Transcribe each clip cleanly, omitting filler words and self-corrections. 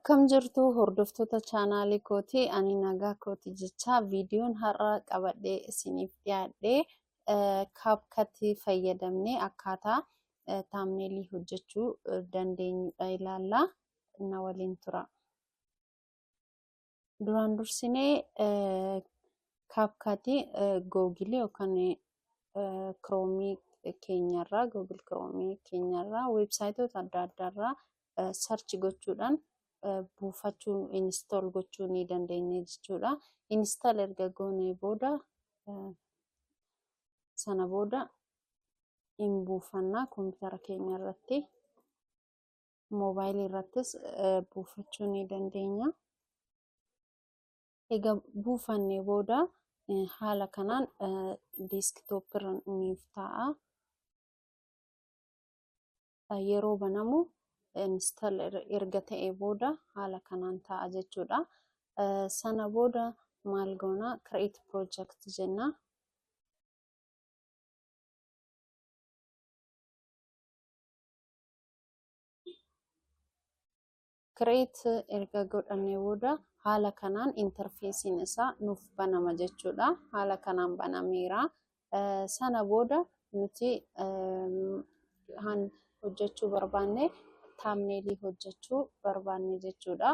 Akkam jirtu hordoftoota chaanaalii kooti ani nagaa kooti jecha viidiyoon har'a qabadhee isiniif dhiyaadhee CapCut fayyadamnee akkaataa thumbnail hojjechuu dandeenyudha ilaalla na waliin tura. Duraan dursinee CapCut Google yookaan Chrome keenyarraa Google Chrome keenyarraa websaayitoota adda addaarraa search gochuudhaan buufachuun install gochuu ni dandeenya jechuudha. Install erga goonee booda sana booda in buufannaa kompiitara keenya irratti moobaayilii irrattis buufachuu ni dandeenya. Egaa buufannee booda haala kanaan desktop irra nuuf ta'a. Yeroo banamu install erga ta'ee booda haala kanaan ta'a jechuudha. Sana booda maal goona create project jenna. Create erga godhannee booda haala kanaan interfeesiin isaa nuuf banama jechuudha. Haala kanaan banameera. Sana booda nuti hojjechuu barbaanne thumbnail hojjechuu barbaanne jechuudha.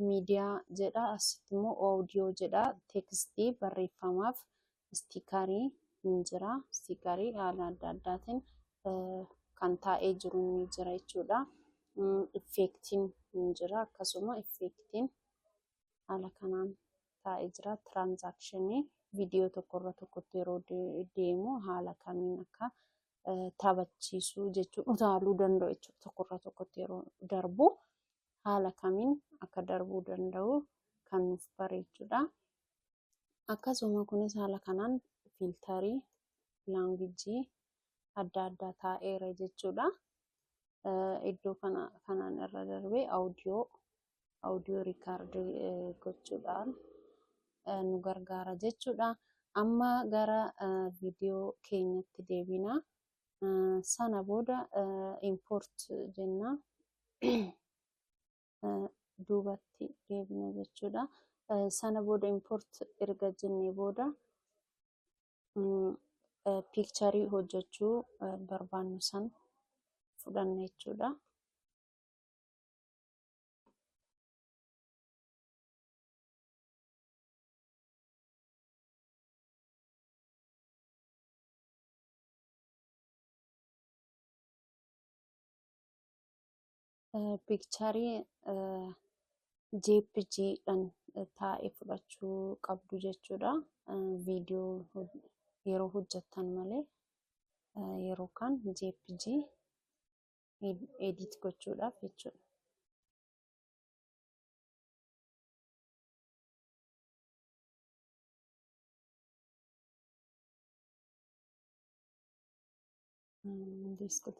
Miidiyaa jedha, asitti immoo audio jedha, tekstii barreeffamaaf stiikarii ni jira. Stiikarii haala adda addaatiin kan taa'ee jiru ni jira jechuudha. Effektiin ni jira, akkasuma effektiin haala kanaan taa'ee jira. Transakshinii viidiyoo tokkorra tokkotti yeroo deemu haala kamiin akka taphachiisuu jechuudha. Utaaluu danda'u jechuudha. Tokkorra tokkotti yeroo darbu haala kamiin akka darbuu danda'u kan nuuf bareechudha. Akkasuma kunis haala kanaan filtarii laanguujii adda addaa taa'eera jechuudha. Iddoo kanaan irra darbee audio record gochuudhaan nu gargaara jechuudha. Amma gara viidiyoo keenyatti deebina. Sana booda import jenna. Duubatti deebina jechuudha. Sana booda import erga jennee booda picturii hojjechuu barbaannu san fudhanna jechuudha. Picturii JPG dhaan taa'ee fudhachuu qabdu jechuudha. Viidiyoo yeroo hojjettan malee yeroo kaan JPG edit gochuudhaaf jechuudha. Desktop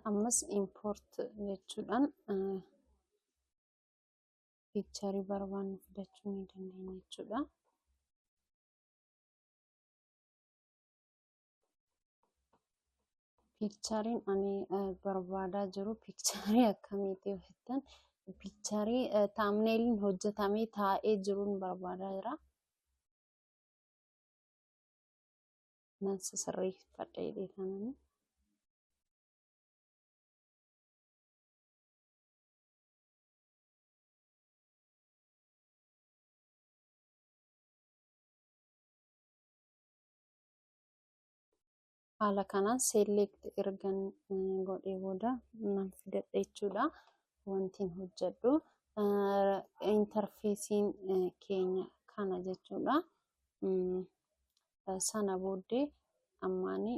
ammas import jechuudhaan picturii barbaannu fudhachuu ni dandeenya jechuudha. Picturiin ani barbaadaa jiru picturii akkamiiti yoo jettan picturii thumbnailiin hojjetamee taa'ee jiruun barbaadaa jira. Nan sirreeffadhee kanani. Haala kanaan select ergan godhee booda nan fidadha jechuudha. Wantiin hojjedhu interfeesiin keenya kana jechuudha. Sana booddee ammaani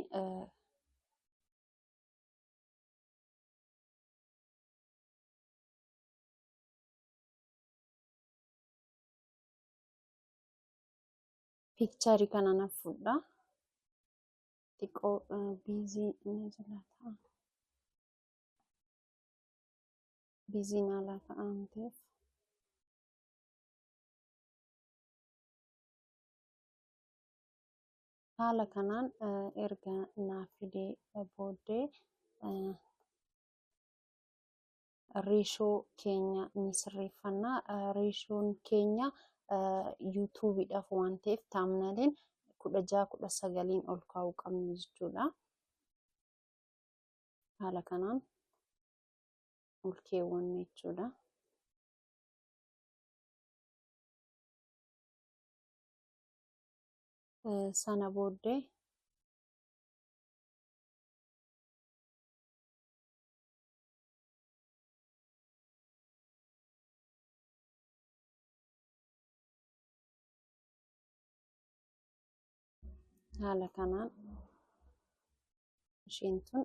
Piikcharii kana nan fuudha. Xiqqoo biizii inni jala ta'a. Biiziin ala ta'an ta'eef. Haala kanaan erga naaf fidee booddee reeshoo keenya ni sirreeffannaa. Reeshoon keenya yuutuubiidhaaf waan ta'eef taamnaliin 16-19 ol kaa'uu qabna jechuudha. Haala kanaan ol keewwanna jechuudha. Sana booddee haala kanaan isheen tun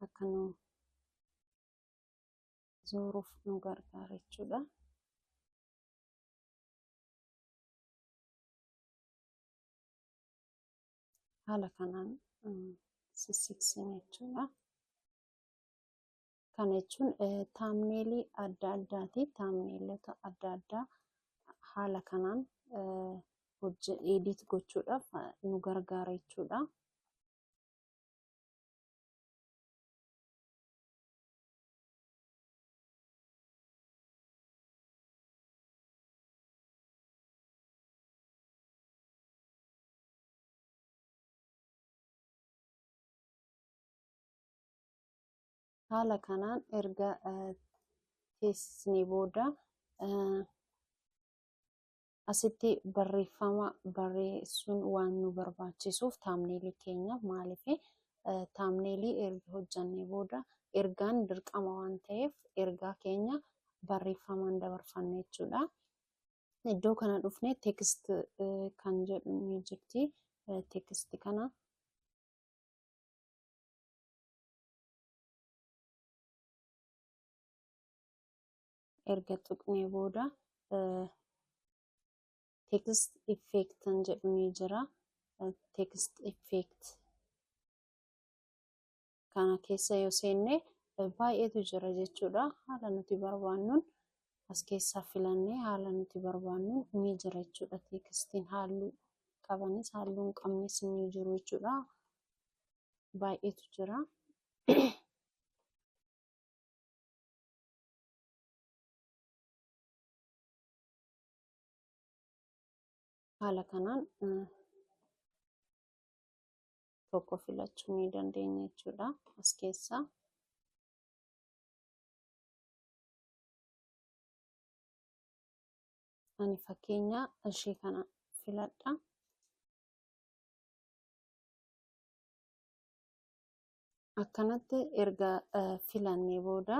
akka nu zooruuf nu gargaara jechuudha. Haala kanaan sissiqsina jechuudha. Kana jechuun taamneelii adda addaati. Taamneelota adda addaa haala kanaan edit gochuudhaaf nu gargaara jechuudha. Haala kanaan erga teessisnee booda asitti barreeffama barreessuun waan nu barbaachisuuf taamneelii keenya maaliif taamneelii erga hojjannee booda ergaan dirqama waan ta'eef ergaa keenya barreeffamaan dabarfanna jechuudha. Iddoo kana dhufnee teekist kan jedhu ni jirti. Teekist kana erga tuqnee booda teekist effect kan jedhu ni jira. Teekist effect kana keessa yoo seenne baay'eetu jira jechuudha. Haala nuti barbaannuun as keessaa filannee haala nuti barbaannuun ni jira jechuudha. Teekistiin halluu qabanis halluu hin qabnes ni jiru jechuudha. Baay'eetu jira. Haala kanaan tokko filachuu ni dandeenya jechuudha as keessaa. Ani fakkeenya ishee kana filadha. Akkanatti erga filannee booda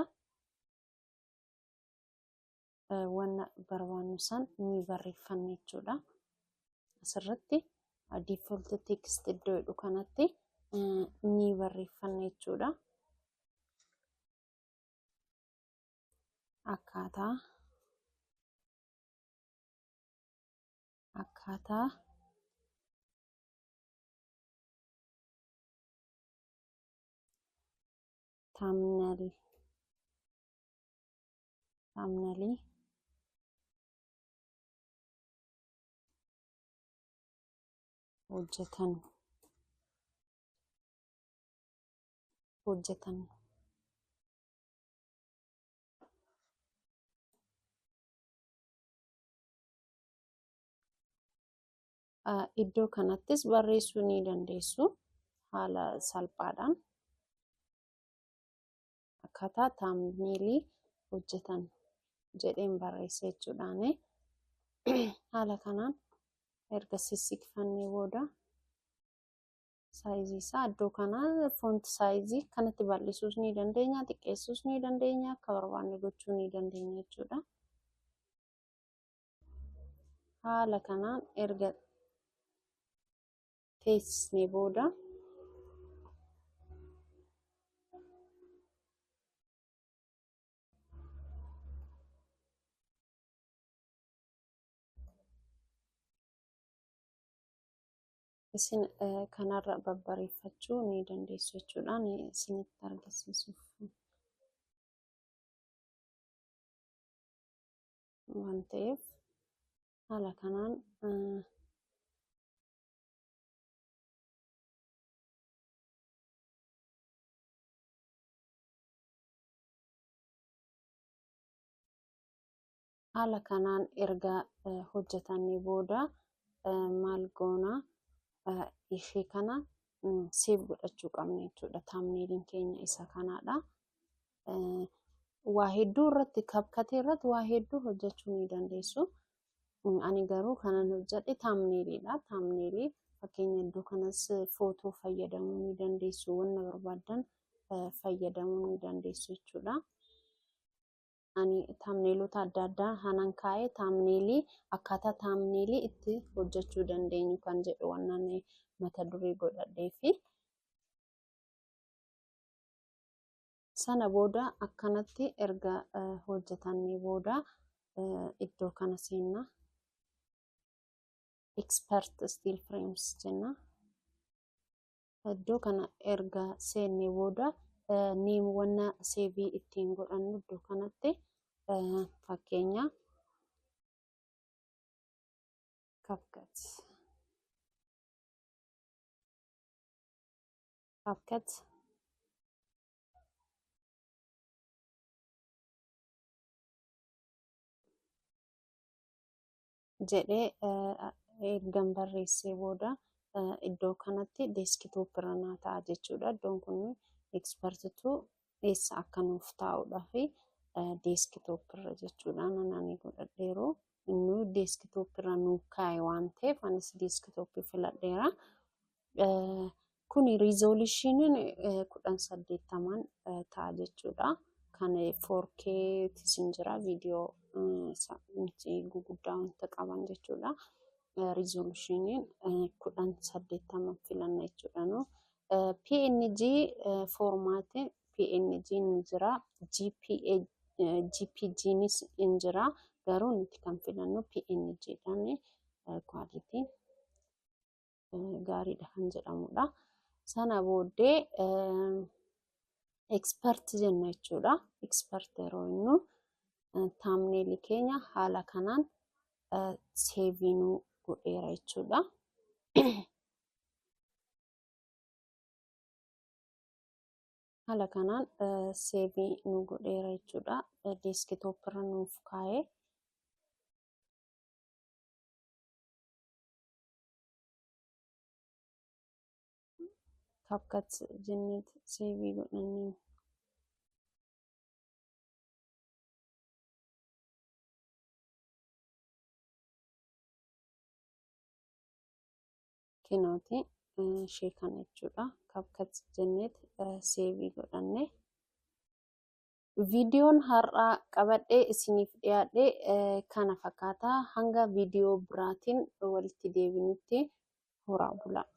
wanna barbaannu san ni barreeffanna jechuudha. Asirratti default text iddoo jedhu kanatti ni barreeffanna jechuudha. Akkaataa taamnalii hojjetan iddoo kanattis barreessuu ni dandeessu haala salphaadhaan. Akkaataa taamneelii hojjetan jedheen barreessa jechuudhaan haala kanaan erga sissiqfannee booda saayizii isaa iddoo kanaa foont saayizii kanatti bal'isuus ni dandeenya, xiqqeessuus ni dandeenya, akka barbaanne gochuu ni dandeenya jechuudha. Haala kanaan erga teessisnee booda isin kanarra babbareeffachuu ni dandeessu jechuudha. Isinitti argisiisuuf waan ta'eef haala kanaan erga hojjetanii booda maal goona ishee kana seef godhachuu qabna jechuudha. Thumbnailiin keenya isa kanaadha. Waa hedduu irratti CapCut irratti waa hedduu hojjechuu ni dandeessu. Ani garuu kanan hojjedhe thumbnailiidha. Thumbnailii fakkeenya iddoo kanas footoo fayyadamuu ni dandeessu. Wanna barbaadan fayyadamuu ni dandeessu jechuudha. Ani thumbnailota adda addaa hanan kaa'ee thumbnailii akkaataa thumbnailii itti hojjechuu dandeenyu kan jedhu wannan mata duree godhadhee fi sana booda akkanatti erga hojjetannee booda iddoo kana seenna. Expert still frames jenna. Iddoo kana erga seennee booda name wanna seevii ittiin godhannu iddoo kanatti fakkeenya CapCut jedhee ergan barreessee booda iddoo kanatti desktop irra naa ta'a jechuudha. Iddoon kun expertitu eessa akka nuuf taa'uudhaa fi desktop irra jechuudha. Ani godhadheeru inni desktop irra nuuf kaa'e waan ta'eef anis desktop filadheera. Kuni resolution 1080 ta'a jechuudha. Kan 4K tisin jira viidiyoo guguddaa wanta qaban jechuudha. Resolution 1080 filanna jechuudha. PNG format PNG ni jira, JPG nis ni jira. Garuu nuti kan filannu PNG dhaan quality gaariidha kan jedhamudha. Sana booddee expert jenna jechuudha. Expert yeroo jennu thumbnail keenya haala kanaan seevii nu godheera jechuudha. Haala kanaan seevii nu godheera jechuudha. Desktop irra nuuf kaa'ee CapCut jennee seevii godhannee kinooti ishee kana jechuudha. CapCut jennee seevii godhannee viidiyoon har'aa qabadhee isiniif dhiyaadhee kana fakkaata. Hanga viidiyoo biraatiin walitti deebinutti horaa bulaa.